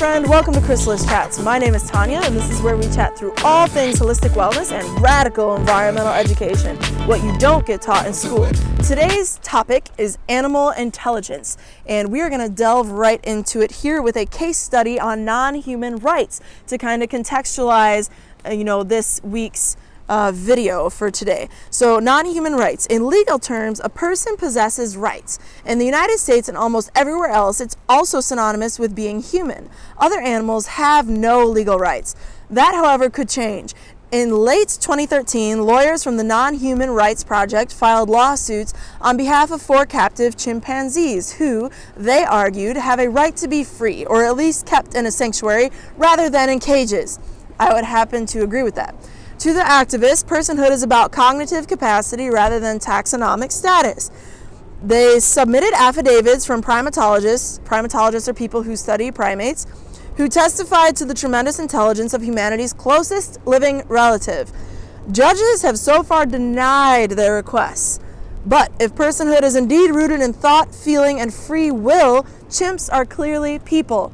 friend, welcome to Chrysalis Chats. My name is Tanya, and this is where we chat through all things holistic wellness and radical environmental education, what you don't get taught in school. Today's topic is animal intelligence, and we are going to delve right into it here with a case study on non-human rights to kind of contextualize, this week's video for today. So non-human rights. In legal terms, a person possesses rights. In the United States and almost everywhere else, it's also synonymous with being human. Other animals have no legal rights. That, however, could change. In late 2013, lawyers from the Non-Human Rights Project filed lawsuits on behalf of 4 captive chimpanzees who, they argued, have a right to be free, or at least kept in a sanctuary rather than in cages. I would happen to agree with that. To the activists, personhood is about cognitive capacity rather than taxonomic status. They submitted affidavits from primatologists. Primatologists are people who study primates, who testified to the tremendous intelligence of humanity's closest living relative. Judges have so far denied their requests. But if personhood is indeed rooted in thought, feeling, and free will, chimps are clearly people.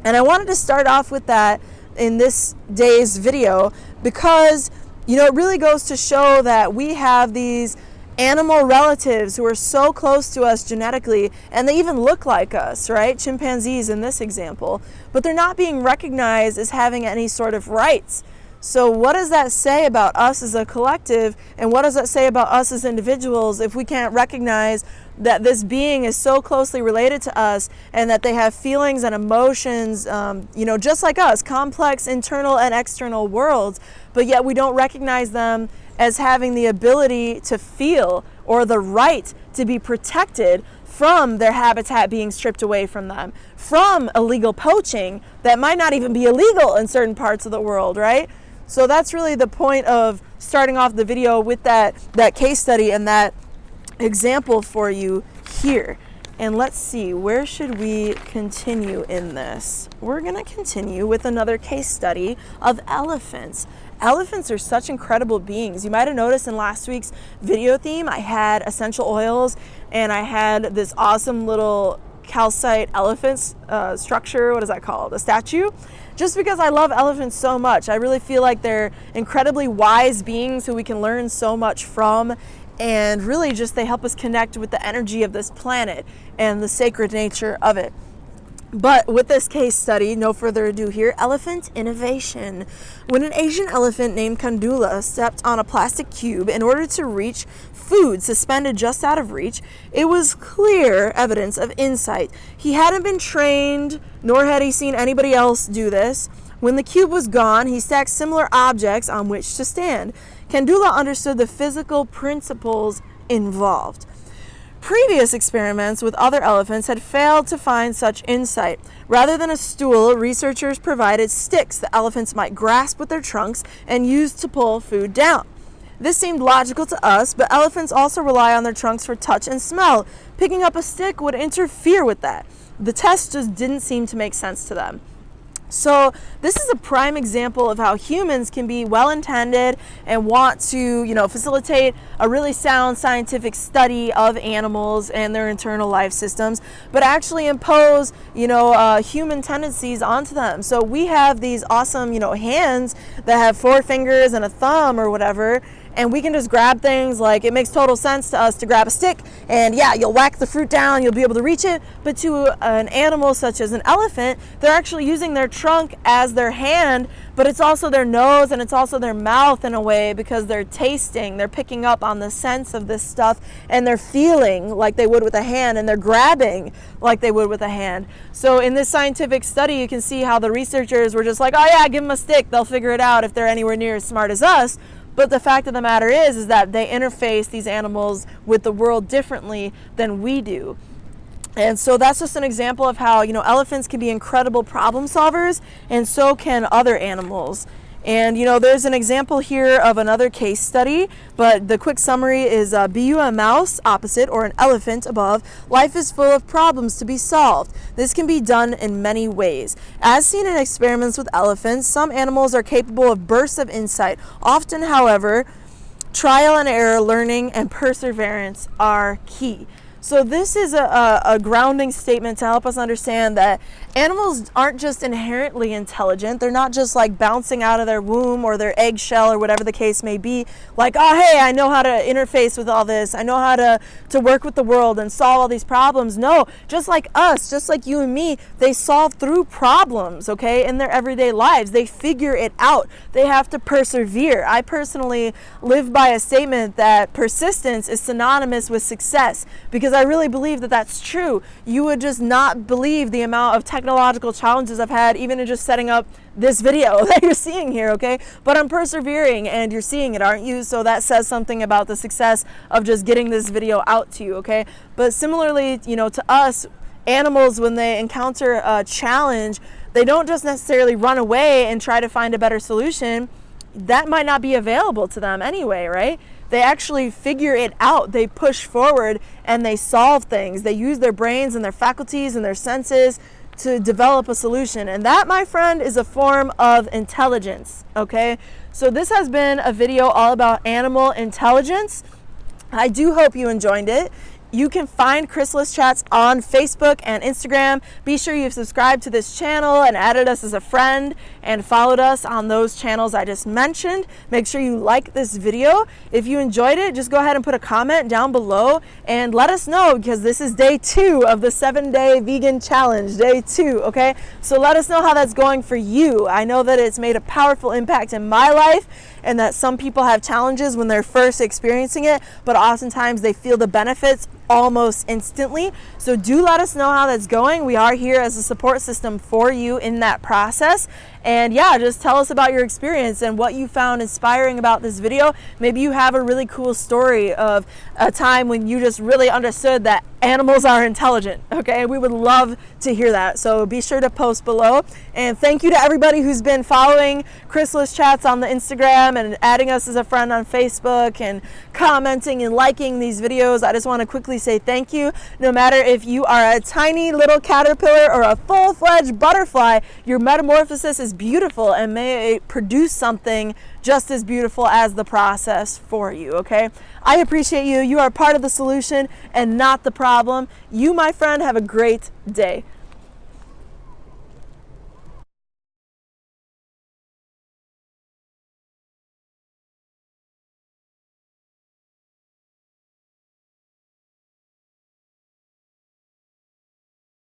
And I wanted to start off with that in this day's video because, it really goes to show that we have these animal relatives who are so close to us genetically, and they even look like us, right? Chimpanzees in this example, but they're not being recognized as having any sort of rights. So what does that say about us as a collective, and what does that say about us as individuals if we can't recognize that this being is so closely related to us and that they have feelings and emotions, just like us, complex internal and external worlds, but yet we don't recognize them as having the ability to feel or the right to be protected from their habitat being stripped away from them, from illegal poaching that might not even be illegal in certain parts of the world, right? So that's really the point of starting off the video with that case study and that example for you here. And let's see, where should we continue in this? We're going to continue with another case study of elephants. Elephants are such incredible beings. You might have noticed in last week's video theme, I had essential oils and I had this awesome little calcite elephant structure. What is that called? A statue? Just because I love elephants so much. I really feel like they're incredibly wise beings who we can learn so much from. And really just they help us connect with the energy of this planet and the sacred nature of it. But with this case study, no further ado here, elephant innovation. When an Asian elephant named Kandula stepped on a plastic cube in order to reach food suspended just out of reach, it was clear evidence of insight. He hadn't been trained, nor had he seen anybody else do this. When the cube was gone, he stacked similar objects on which to stand. Kandula understood the physical principles involved. Previous experiments with other elephants had failed to find such insight. Rather than a stool, researchers provided sticks the elephants might grasp with their trunks and use to pull food down. This seemed logical to us, but elephants also rely on their trunks for touch and smell. Picking up a stick would interfere with that. The test just didn't seem to make sense to them. So this is a prime example of how humans can be well-intended and want to, facilitate a really sound scientific study of animals and their internal life systems, but actually impose, human tendencies onto them. So we have these awesome, hands that have 4 fingers and a thumb or whatever, and we can just grab things. Like, it makes total sense to us to grab a stick and you'll whack the fruit down, you'll be able to reach it. But to an animal such as an elephant, they're actually using their trunk as their hand, but it's also their nose and it's also their mouth in a way, because they're tasting, they're picking up on the sense of this stuff, and they're feeling like they would with a hand, and they're grabbing like they would with a hand. So in this scientific study, you can see how the researchers were just like, oh yeah, give them a stick, they'll figure it out if they're anywhere near as smart as us. But the fact of the matter is that they interface these animals with the world differently than we do. And so that's just an example of how, elephants can be incredible problem solvers, and so can other animals. And, there's an example here of another case study, but the quick summary is be you a mouse opposite or an elephant above, life is full of problems to be solved. This can be done in many ways. As seen in experiments with elephants, some animals are capable of bursts of insight. Often, however, trial and error, learning, and perseverance are key. So this is a grounding statement to help us understand that animals aren't just inherently intelligent. They're not just like bouncing out of their womb or their eggshell or whatever the case may be, like, oh, hey, I know how to interface with all this. I know how to work with the world and solve all these problems. No, just like us, just like you and me, they solve through problems, okay, in their everyday lives. They figure it out. They have to persevere. I personally live by a statement that persistence is synonymous with success, because I really believe that that's true. You would just not believe the amount of technological challenges I've had even in just setting up this video that you're seeing here, okay? But I'm persevering and you're seeing it, aren't you? So that says something about the success of just getting this video out to you, okay? But similarly, to us, animals, when they encounter a challenge, they don't just necessarily run away and try to find a better solution. That might not be available to them anyway, right? They actually figure it out. They push forward and they solve things. They use their brains and their faculties and their senses to develop a solution. And that, my friend, is a form of intelligence, okay? So this has been a video all about animal intelligence. I do hope you enjoyed it. You can find Chrysalis Chats on Facebook and Instagram. Be sure you've subscribed to this channel and added us as a friend and followed us on those channels I just mentioned. Make sure you like this video. If you enjoyed it, just go ahead and put a comment down below and let us know, because this is day 2 of the 7-day vegan challenge, day 2, okay? So let us know how that's going for you. I know that it's made a powerful impact in my life, and that some people have challenges when they're first experiencing it, but oftentimes they feel the benefits almost instantly. So do let us know how that's going. We are here as a support system for you in that process. And yeah, just tell us about your experience and what you found inspiring about this video. Maybe you have a really cool story of a time when you just really understood that animals are intelligent, okay? We would love to hear that. So be sure to post below. And thank you to everybody who's been following Chrysalis Chats on the Instagram and adding us as a friend on Facebook and commenting and liking these videos. I just want to quickly say thank you. No matter if you are a tiny little caterpillar or a full-fledged butterfly, your metamorphosis is beautiful, and may it produce something just as beautiful as the process for you, okay? I appreciate you. You are part of the solution and not the problem. You, my friend, have a great day.